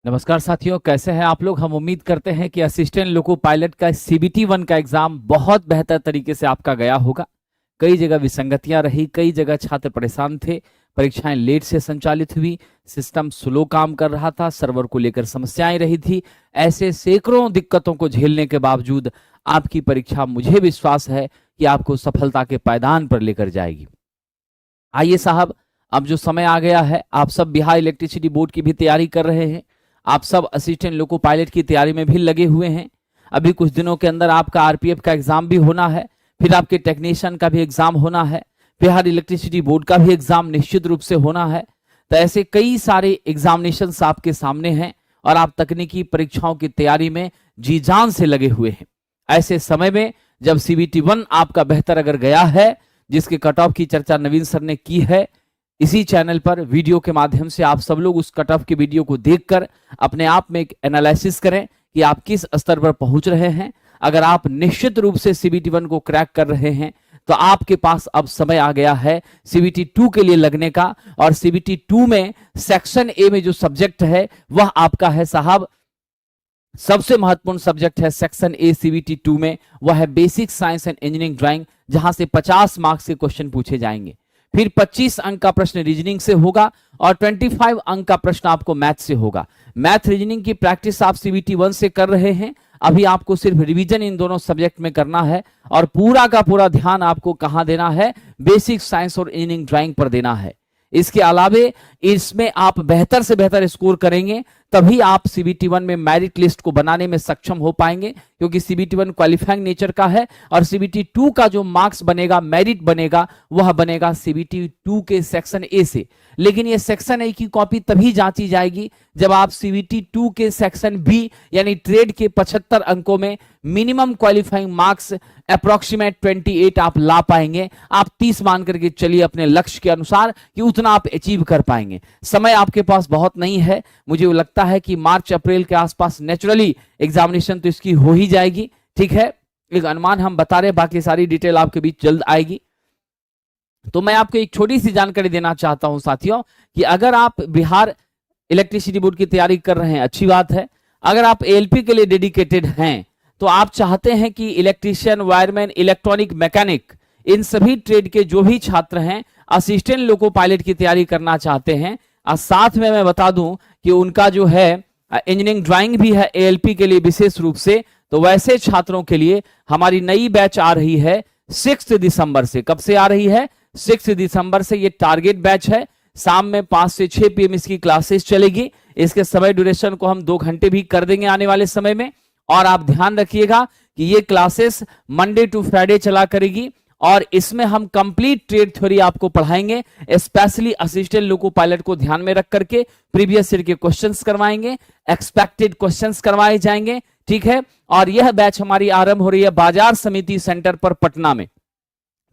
नमस्कार साथियों, कैसे हैं आप लोग। हम उम्मीद करते हैं कि असिस्टेंट लोको पायलट का CBT 1 का एग्जाम बहुत बेहतर तरीके से आपका गया होगा। कई जगह विसंगतियां रही, कई जगह छात्र परेशान थे, परीक्षाएं लेट से संचालित हुई, सिस्टम स्लो काम कर रहा था, सर्वर को लेकर समस्याएं रही थी। ऐसे सैकड़ों दिक्कतों को झेलने के बावजूद आपकी परीक्षा, मुझे विश्वास है कि आपको सफलता के पायदान पर लेकर जाएगी। आइए साहब, अब जो समय आ गया है, आप सब बिहार इलेक्ट्रिसिटी बोर्ड की भी तैयारी कर रहे हैं, आप सब असिस्टेंट लोको पायलट की तैयारी में भी लगे हुए हैं। अभी कुछ दिनों के अंदर आपका RPF का एग्जाम भी होना है, फिर आपके टेक्नीशियन का भी एग्जाम होना है, बिहार इलेक्ट्रिसिटी बोर्ड का भी एग्जाम निश्चित रूप से होना है। तो ऐसे कई सारे एग्जामिनेशन आपके सामने हैं और आप तकनीकी परीक्षाओं की तैयारी में जी जान से लगे हुए हैं। ऐसे समय में जब CBT 1 आपका बेहतर अगर गया है, जिसके कट ऑफ की चर्चा नवीन सर ने की है, इसी चैनल पर वीडियो के माध्यम से आप सब लोग उस कट ऑफ की वीडियो को देखकर अपने आप में एक एनालिसिस करें कि आप किस स्तर पर पहुंच रहे हैं। अगर आप निश्चित रूप से CBT 1 को क्रैक कर रहे हैं तो आपके पास अब समय आ गया है CBT 2 के लिए लगने का। और CBT 2 में सेक्शन A में जो सब्जेक्ट है वह आपका है साहब, सबसे महत्वपूर्ण सब्जेक्ट है सेक्शन A CBT 2 में, वह है basic science and engineering drawing, जहां से 50 मार्क्स के क्वेश्चन पूछे जाएंगे। फिर 25 अंक का प्रश्न रीजनिंग से होगा और 25 अंक का प्रश्न आपको मैथ से होगा। मैथ रीजनिंग की प्रैक्टिस आप CBT 1 से कर रहे हैं, अभी आपको सिर्फ रिवीजन इन दोनों सब्जेक्ट में करना है और पूरा का पूरा ध्यान आपको कहां देना है, बेसिक साइंस और इंजीनियरिंग ड्राइंग पर देना है। इसके अलावे इसमें आप बेहतर से बेहतर स्कोर करेंगे तभी आप CBT 1 में मेरिट लिस्ट को बनाने में सक्षम हो पाएंगे, क्योंकि CBT 1 क्वालिफाइंग नेचर का है और CBT 2 का जो मार्क्स बनेगा, मेरिट बनेगा, वह बनेगा CBT 2 के सेक्शन A से। लेकिन ये सेक्शन A की कॉपी तभी जांची जाएगी जब आप CBT 2 के सेक्शन B यानी ट्रेड के 75 अंकों में मिनिमम क्वालिफाइंग मार्क्स अप्रोक्सीमेट 28 आप ला पाएंगे। आप 30 मान करके चलिए अपने लक्ष्य के अनुसार कि उतना आप अचीव कर पाएंगे। समय आपके पास बहुत नहीं है, मुझे लगता है कि मार्च अप्रैल के आसपास नेचुरली एग्जामिनेशन तो इसकी हो ही जाएगी। ठीक है, एक अनुमान हम बता रहे, बाकी सारी डिटेल आपके बीच जल्द आएगी। तो मैं आपको एक छोटी सी जानकारी देना चाहता हूं साथियों कि अगर आप बिहार इलेक्ट्रिसिटी बोर्ड की तैयारी कर रहे हैं, अच्छी बात है। अगर आप ALP के लिए डेडिकेटेड हैं तो आप चाहते हैं कि इलेक्ट्रीशियन, वायरमैन, इलेक्ट्रॉनिक, मैकेनिक, इन सभी ट्रेड के जो भी छात्र हैं असिस्टेंट लोको पायलट की तैयारी करना चाहते हैं, और साथ में मैं बता दूं कि उनका जो है इंजीनियरिंग ड्राइंग भी है ALP के लिए विशेष रूप से, तो वैसे छात्रों के लिए हमारी नई बैच आ रही है 6 दिसंबर से। कब से आ रही है? 6 दिसंबर से। ये टारगेट बैच है, शाम में 5 से 6 PM इसकी क्लासेस चलेगी। इसके समय ड्यूरेशन को हम 2 घंटे भी कर देंगे आने वाले समय में। और आप ध्यान रखिएगा कि ये क्लासेस मंडे टू फ्राइडे चला करेगी और इसमें हम कंप्लीट ट्रेड थ्योरी आपको पढ़ाएंगे, स्पेशली असिस्टेंट लोको पायलट को ध्यान में रख करके प्रीवियस ईयर के क्वेश्चंस करवाएंगे, एक्सपेक्टेड क्वेश्चंस करवाए जाएंगे। ठीक है, और यह बैच हमारी आरंभ हो रही है बाजार समिति सेंटर पर पटना में,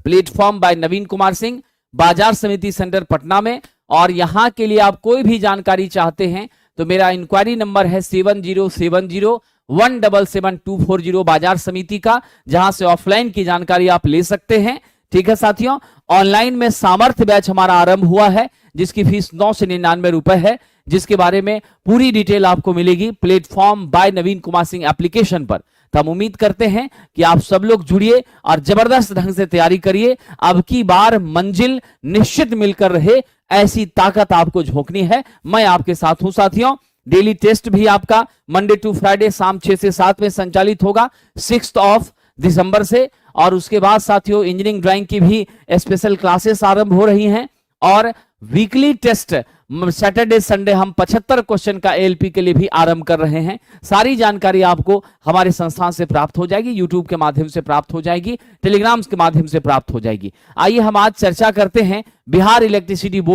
प्लेटफॉर्म बाय नवीन कुमार सिंह, बाजार समिति सेंटर पटना में। और यहां के लिए आप कोई भी जानकारी चाहते हैं तो मेरा इंक्वायरी नंबर है 7070177240 बाजार समिति का, जहां से ऑफलाइन की जानकारी आप ले सकते हैं। ठीक है साथियों, ऑनलाइन में सामर्थ्य बैच हमारा आरंभ हुआ है, जिसकी फीस 999 रुपए है, जिसके बारे में पूरी डिटेल आपको मिलेगी प्लेटफॉर्म बाय नवीन कुमार सिंह एप्लीकेशन पर। तो हम उम्मीद करते हैं कि आप सब लोग जुड़िए और जबरदस्त ढंग से तैयारी करिए। अब की बार मंजिल निश्चित मिलकर रहे, ऐसी ताकत आपको झोंकनी है। मैं आपके साथ हूं साथियों। डेली टेस्ट भी आपका मंडे टू फ्राइडे शाम 6 से 7 में संचालित होगा 6 दिसंबर से। और उसके बाद साथियों इंजीनियरिंग ड्राइंग की भी स्पेशल क्लासेस आरंभ हो रही हैं और वीकली टेस्ट सैटरडे संडे हम 75 क्वेश्चन का ALP के लिए भी आरंभ कर रहे हैं। सारी जानकारी आपको हमारे संस्थान से प्राप्त हो जाएगी, यूट्यूब के माध्यम से प्राप्त हो जाएगी, टेलीग्राम के माध्यम से प्राप्त हो जाएगी। आइए हम आज चर्चा करते हैं बिहार इलेक्ट्रिसिटी बोर्ड